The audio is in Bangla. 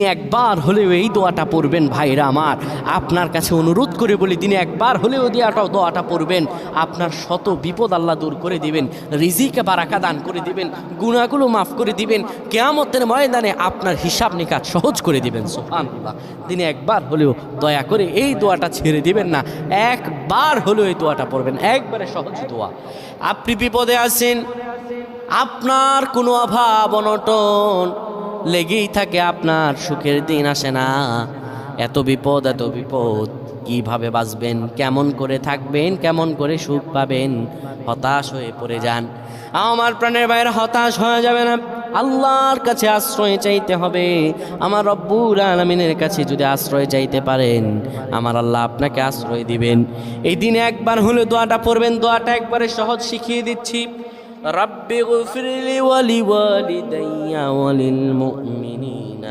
একবার হলেও এই দোয়াটা পড়বেন ভাইরা আমার। আপনার কাছে অনুরোধ করে বলি, দিনে একবার হলেও দোয়াটা পড়বেন, আপনার শত বিপদ আল্লাহ দূর করে দিবেন, রিজিকে বারাকা দান করে দিবেন, গুনাহগুলো মাফ করে দিবেন, কিয়ামতের ময়দানে আপনার হিসাব নিকাশ সহজ করে দিবেন। সুবহানাল্লাহ। দিনে একবার হলেও দয়া করে এই দোয়াটা ছেড়ে দিবেন না, একবার হলেও এই দোয়াটা পড়বেন, একবারে সহজ দোয়া। আপনি বিপদে আছেন, আপনার কোনো অভাব অনটন লেগেই থাকে, আপনার সুখের দিন আসে না, এত বিপদ কিভাবে বাঁচবেন, কেমন করে থাকবেন, কেমন করে সুখ পাবেন, হতাশ হয়ে পড়ে যান। আমার প্রাণের বাইরে হতাশ হয়ে যাবে না, আল্লাহর কাছে আশ্রয় চাইতে হবে। আমার রব্বুল আলামিনের কাছে যদি আশ্রয় চাইতে পারেন, আমার আল্লাহ আপনাকে আশ্রয় দিবেন। এই দিনে একবার হলে দোয়াটা পড়বেন, দোয়াটা একবারে সহজ শিখিয়ে দিচ্ছি। رب اغفر لي ولوالدي وللمؤمنين